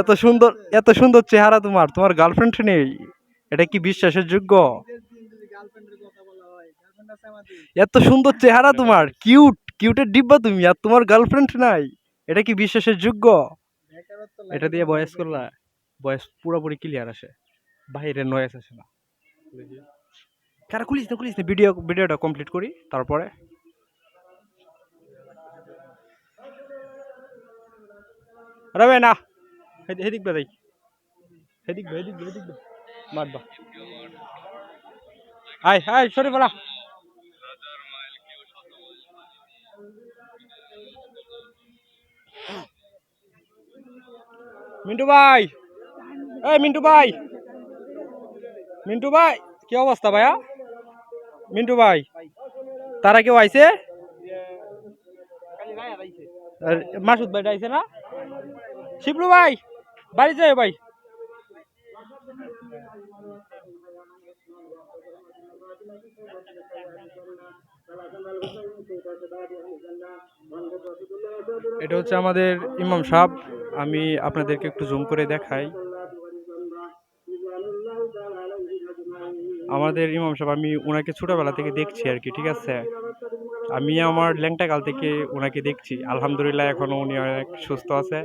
এত সুন্দর, এত সুন্দর চেহারা তোমার, তোমার গার্লফ্রেন্ড নেই? এটা কি বিশ্বাসের যোগ্য? এত সুন্দর চেহারা তোমার, কিউট কিউটের ডিব্বা তুমি, আর তোমার গার্লফ্রেন্ড নাই? এটা কি বিশ্বাসের যোগ্য? এটা দিয়ে ভয়েস করলা, ভয়েস পুরোপুরি ক্লিয়ার আসে, বাইরে নয়েস আসে না। কারা খুলিস না, খুলিস না, ভিডিওটা কমপ্লিট করি তারপরে। রবে না, হেদিক বে দেই, হেদিক বে, হেদিক বে, হেদিক বে, মারবা। আয় আয় সরে পড়া। মিন্টু ভাই, এই মিন্টু ভাই, মিন্টু ভাই, কি অবস্থা ভাইয়া? মিন্টু ভাই, তারা কেউ আইছে? আর মাসুদ ভাই আইছে না? শিবলু ভাই বাড়ি যায় ভাই। এটা হচ্ছে আমাদের ইমাম সাহেব। আমি আপনাদেরকে একটু জুম করে দেখাই। আমাদের ইমাম সাহেব, আমি ওনাকে ছোটবেলা থেকে দেখছি আর কি, ঠিক আছে? আমি আমার ল্যাংটা কাল থেকে ওনাকে দেখছি, আলহামদুলিল্লাহ এখনো উনি অনেক সুস্থ আছে।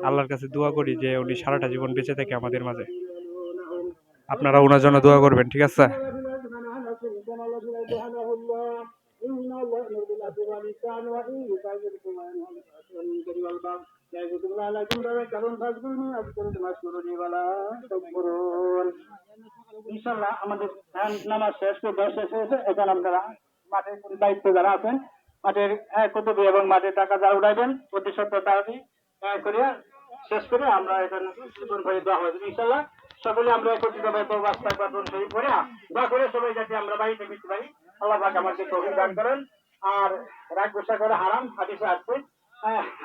আল্লাহর কাছে দোয়া করি যে উনি সারাটা জীবন বেঁচে থাকে আমাদের মাঝে। আপনারা ওনার জন্য দোয়া করবেন, ঠিক আছে? ইনশাল্লাহ আমাদের নামাজ শেষ করে দশ শেষ হয়েছে। এখন আপনারা মাঠের দায়িত্ব যারা আছেন, মাঠের কতবি এবং মাঠের টাকা যারা উঠাইবেন প্রতি সপ্তাহ তাড়াতাড়ি করিয়া শেষ করে আমরা এখন দেওয়া হবে ইনশাল্লাহ। সকলে আমরা একত্রিত করে দোয়া করে সবাই যাতে আমরা বাড়িতে ফিরতে পারি। আল্লাহ পাক আমাকে তৌফিক দান করেন। আর রাগ গোসা করে হারাম, হাদিসে আসছে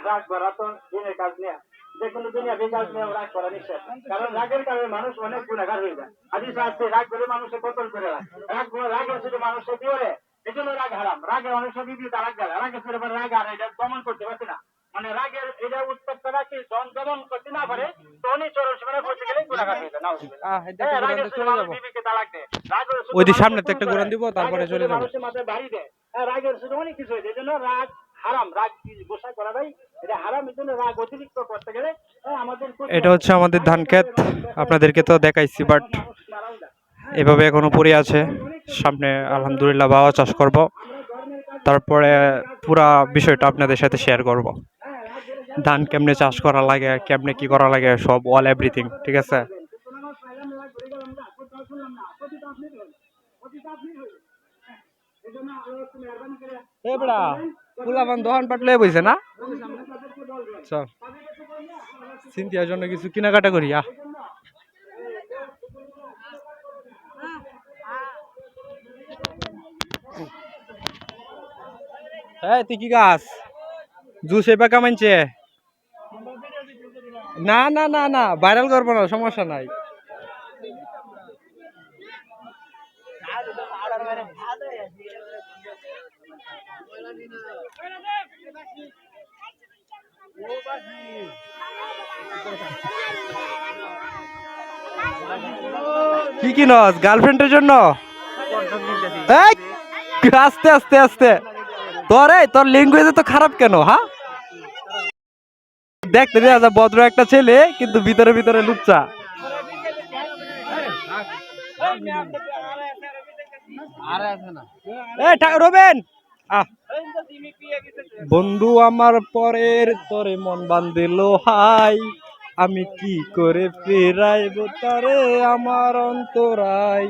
রাগ ভরা তো দিনের কাজ নেয়া, যে কোনো দুনিয়া বেকাজ নিয়ে রাগ করা নিষেধ, কারণ রাগের কারণে মানুষ অনেক গুণাগার হয়ে যায়। হাদিসে আসছে রাগ করে মানুষের কতল করে রাগের শুধু মানুষের কি করে, এই জন্য রাগ হারাম। রাগের অনেক সব বিবি তালাক গেল, রাগের ছেলে রাগ আর এটা দমন করতে পারছে না, মানে রাগের এটা উত্তপ্ত রাখি দমন করতে না পারে তো উনি চরম সীমানা করতে গেলে গুণাগার হয়ে যায়। রাগের ছেলে মানুষ বিবিকে তালাক দেয়, ওই দিকে সামনে তো একটা ঘুরান দিব, তারপরে চলে যাবো। মানুষের মাথায় বাড়ি দেয়, রাগের শুধু অনেক কিছু হয়েছে, এই জন্য রাগ হারাম। রাগ গোসা করাটাই এটা হারাম, এই জন্য রাগ অতিরিক্ত করতে গেলে আমাদের। এটা হচ্ছে আমাদের ধান ক্ষেত, আপনাদেরকে তো দেখাইছি, বাট এভাবে এখনো পড়ে আছে। সামনে আলহামদুলিল্লাহ বাবা চাষ করব, তারপরে পুরা বিষয়টা আপনাদের সাথে শেয়ার করব। ধান কেমনে চাষ করা লাগে, কেমনে কি করা লাগে, সব অল এভরিথিং, ঠিক আছে? দোকান পাটলে বইছে না, চিন্তার জন্য কিছু কেনাকাটা করি। তুই কি গাছ জুস এবার কামাইছে? না না না না, ভাইরাল করবো না, সমস্যা নাই। কি কিনস গার্লফ্রেন্ডের জন্য? আস্তে আস্তে আস্তে, তোর ল্যাঙ্গুয়েজ তো খারাপ কেন? হ্যাঁ, দেখতে দেওয়া যায় ভদ্র একটা ছেলে, কিন্তু ভিতরে ভিতরে লুচ্চা। রবেন বন্ধু আমার পরের তরে মন বান্ধিল হাই, আমি কি করে ফেরাইব তারে আমার অন্তরায়,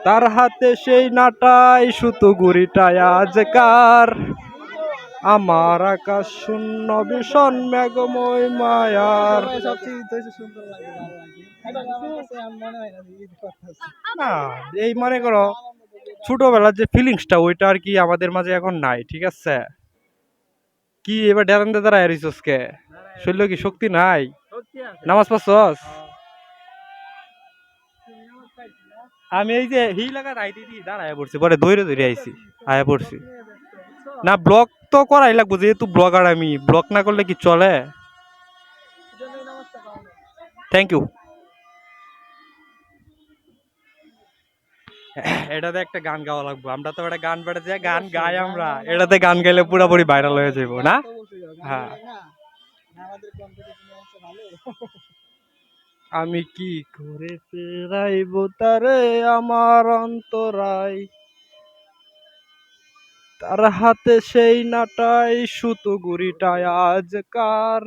তার হাতে সেই নাটাই সুতো গুড়িটায় আজকার, আমার আকাশ শূন্য ভীষণ মেঘময় মায়ার। না, এই মনে করো ছোটবেলার যে ফিলিংসটা, ওইটা আর কি আমাদের মাঝে এখন নাই, ঠিক আছে? কি এবার ডেরান্ডে দাঁড়ায় রিসোসকে, শরীর কি শক্তি নাই? নামাজ পড়ছস? আমি এই যে হি লাগা রাইতে দি দাঁড়ায় পড়ছি, পরে দৌড়ে দৌড়ে আইছি, আয়া পড়ছি। না ব্লগ তো করাই লাগবো, যেহেতু ব্লগার আমি, ব্লগ না করলে কি চলে? Thank you. এটাতে একটা গান গাওয়া লাগবে, আমরা তো একটা গান বেড়েছে গান গাই, আমরা এটাতে গান গাইলে পুরোপুরি ভাইরাল হয়ে যাবো না? হ্যাঁ। আমি কি করে ফেরাইব তারে আমার অন্তরায়, তার হাতে সেই নাটাই সুতো গুড়িটায় আজকার,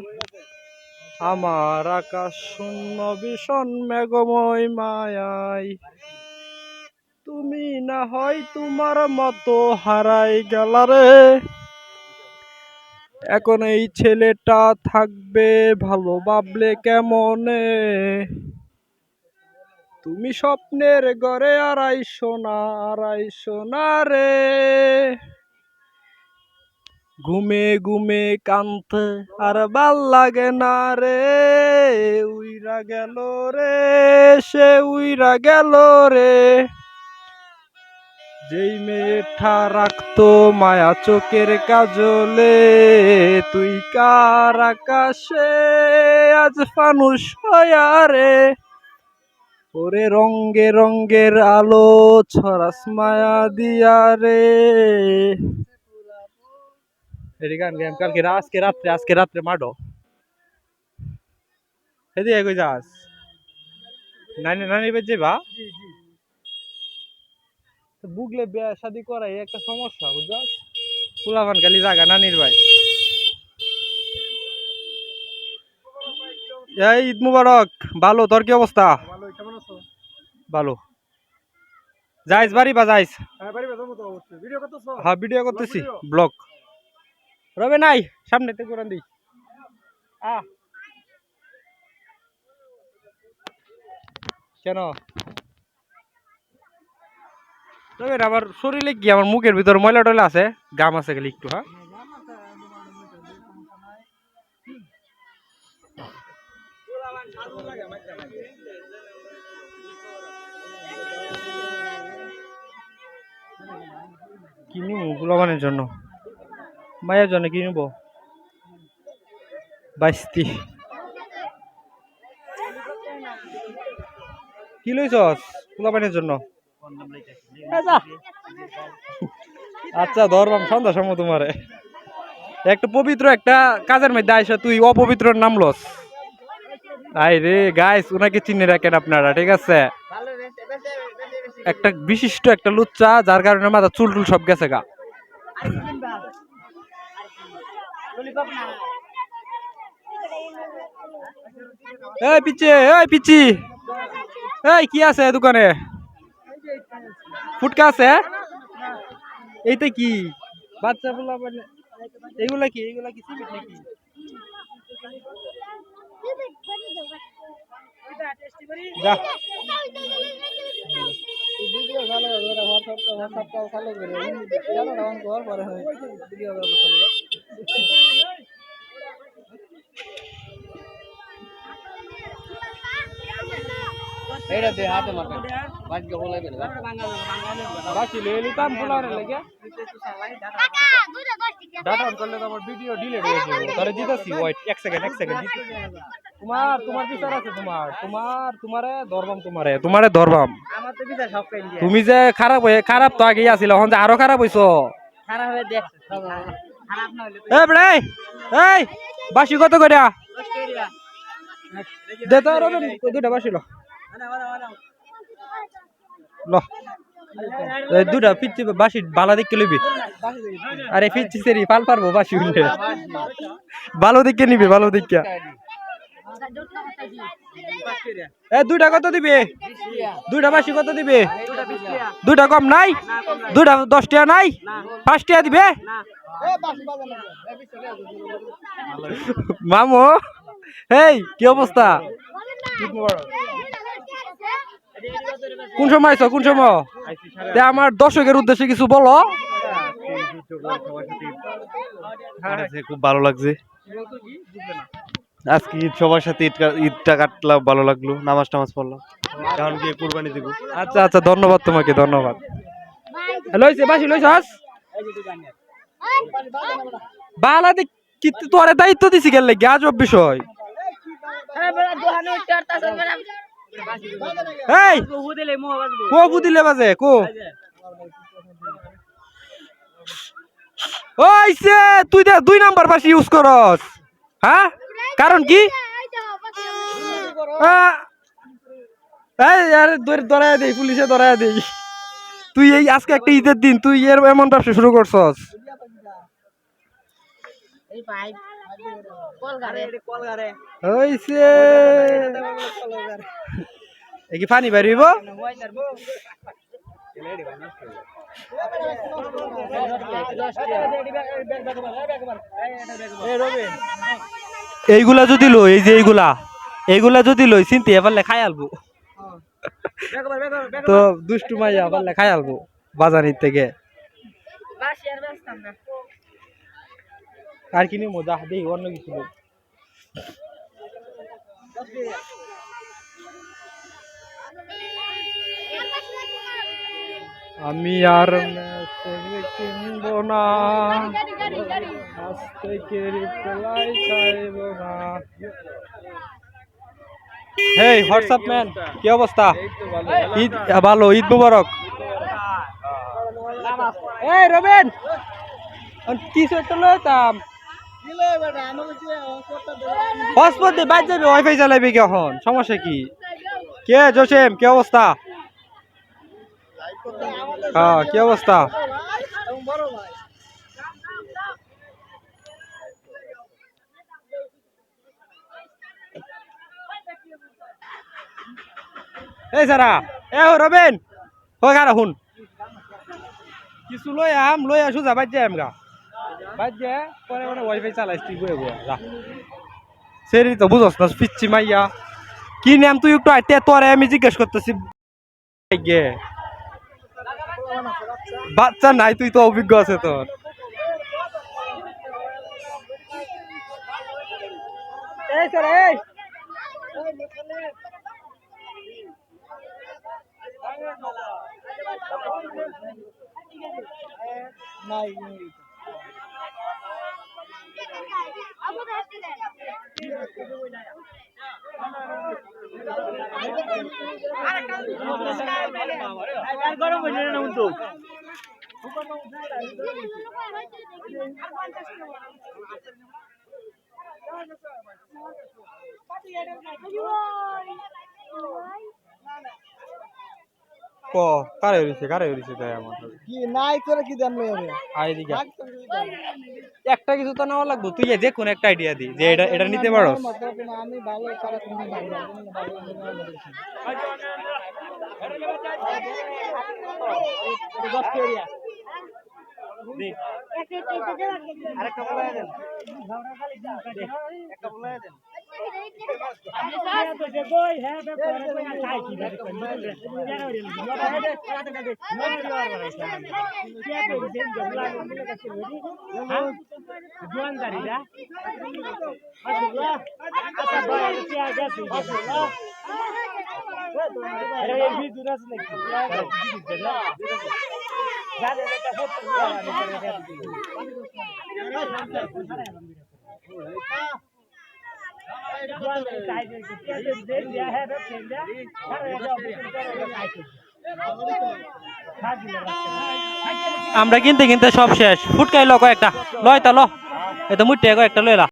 আমার আকাশ শূন্য ভীষণ মেঘময় মায়াই, তুমি না হয় তোমার মতো হারাই গেলারে, এখন এই ছেলেটা থাকবে ভালো ভাবলে কেমনে, তুমি স্বপ্নের ঘরে আড়াইশো না রে, ঘুমে ঘুমে কানতে আর ভাল লাগে না রে, উইরা গেল রে, সে উইরা গেল রে, যেই মেয়েটা রাখতো মায়া চোখের কাজলে, তুই কার আকাশে আজ ফানুষ হয়া রে, ওরে রঙ্গে রঙ্গের আলো ছড়াস মায়া দিয়া রে। এটি গান গেম কালকে আজকে রাত্রে মাডো এদি এগো যাস নানি নানি বেজে বা বুগলে বিয়া শাদি করাই একটা সমস্যা বুঝছস, পুলাবান খালি জাগা নানির ভাই। এই ঈদ মুবারক। ভালো, তোর কি অবস্থা? ভালো। যাইস বাড়ি বা যাইস? হ্যাঁ ভিডিও করতেছি, ব্লগ। রবে নাই সামনে তে কোরআন দি কেন তবে আমার শরীরে কি আমার মুখের ভিতর ময়লা টয়লা আছে, গাম আছে খালি একটু। হ্যাঁ কি নিবো গুলাবানের জন্য, মায়ের জন্য কি নিবো? বাইস্তি কি লইছস গুলাবানের জন্য? আচ্ছা ধরবাম সন্ধ্যা সময় তোমারে। একটা পবিত্র একটা কাজের মধ্যে আইসা তুই অপবিত্র নাম লস। আই রে গাইস, উনাকে চিনে রাখেন আপনারা, ঠিক আছে? একটা বিশিষ্ট একটা লুচ্চা, যার কারণে মাথা চুল টুল সব গেছে গা। এই পিচ্ছি, এই পিচ্ছি, এই কি আছে দোকানে? ফুটকা আছে? এইটা কি বাচ্চা বলা মানে এগুলা কি সিমেন্ট নাকি? যা ভিডিও ভালো ওরা হোয়াটসঅ্যাপটা ভালো করে জানো না অন কর পরে ভিডিও ভালো চলবে। এইটা দে হাতে মারবে বাকি বলাইবে না বাকি লই লিতাম বলারে লাগে ডাটা অন করলে তো আমার ভিডিও ডিলিট হয়ে যাবে। তারে দিতাছি ওয়েট এক সেকেন্ড দিতেছি। তোমার বিচার আছে, তোমারে ধরবাম আমার তো বিচার সব কাইন দিয়া। তুমি যে খারাপ তো আগেই আছিল, এখন যে আরো খারাপ হইছো। খারাপ হয়ে দেখছ খারাপ না হইলে এই বড় এই বাসি কত কইরা 10 কইরা দে তো রবেন দুইটা বাসি ল ল এই দুইটা পিচ্ছি বাসি বালা দেখে লইবি। আরে পিচ্ছি সেরি পাল পারবো বাসি উঠে ভালো দেখে নিবি, ভালো দেখে। এ দুইটা কত দিবি? দুইটা বাসি কত দিবি? দুইটা কম নাই? দুইটা 10 টাকা নাই? 5 টাকা দিবে? মামু এই কি অবস্থা? কোন সময় আইছো? কোন সময়? আমার দর্শকের উদ্দেশ্যে কিছু বলো। খুব ভালো লাগছে আজকে ঈদ, সবার সাথে ঈদটা কাটলাম, ভালো লাগলো। নামাজ টামাজ পড়লাম, এখন গিয়ে কুরবানি দিব। আচ্ছা আচ্ছা ধন্যবাদ তোমাকে, ধন্যবাদ। লইছে বাসি লইছাস বালা দেখ কি তোরে দায়িত্ব দিছি গেল লাগি আজব বিষয়। এই কো বুদিলে বাজে কো ওইছে তুই 2 নাম্বার পাশে ইউজ করস হ্যাঁ কারণ কি আরে ধরায় দেই পুলিশে ধরায় দেই তুই এই আজকে একটা ঈদের দিন তুই এমন ব্যবসা শুরু করছস হইছে এই কি পানি বাড়িব এইগুলা যদি লই এই যে এইগুলা যদি লই চিনতে পারলে খাই আলবো তো দুষ্টু মাইয়া পারলে খাই আলবো বাজারের থেকে আর কি নিয়ে মজা দেখি অন্য কিছু নেই আমি আর কিনবো না আজ থেকে রিপ্লাই চাইব না হেই হোয়াটসঅ্যাপ ম্যান কি অবস্থা ঈদ ভালো ঈদ মুবারক এই রবিন কিছু একটা লইতাম হটস্পট দিয়ে বাইরে যাবে ওয়াইফাই চালাবি কখন সমস্যা কি কে জোসেম কি অবস্থা হ্যাঁ কি অবস্থা এই সারা এ রবিন হই খারা হুন কিছু লই সুজা বাইর যাই আমগা বাইর যায় পরে মানে ওয়াইফাই চালাইস তুই বয়ে বয়ে যা সেরি তো বুঝস না পিচ্ছি মাইয়া কি নাম তুই একটু আইতে তোরে আমি জিজ্ঞেস করতেছি গে বাচ্চা নাই তুই তো অভিজ্ঞ আছে তোর এই স্যার এই নাই গরম হয়ে না কিন্তু ক কারে হইছে তাই আমার কি নাই করে কি দাম লইবে আই দিকে একটা কিছু তো নেওয়া লাগবে তুই যে কোন একটা আইডিয়া দি যে এটা নিতে পারোস আমি ভালো ছাড়া তুমি ভালো আরেকটা বলা দেন একটা বলা দেন আমরা কিনতে কিনতে সব শেষ ফুটকাই লো কয়েকটা লয় তা লো এত মুটে কয়েকটা লইলা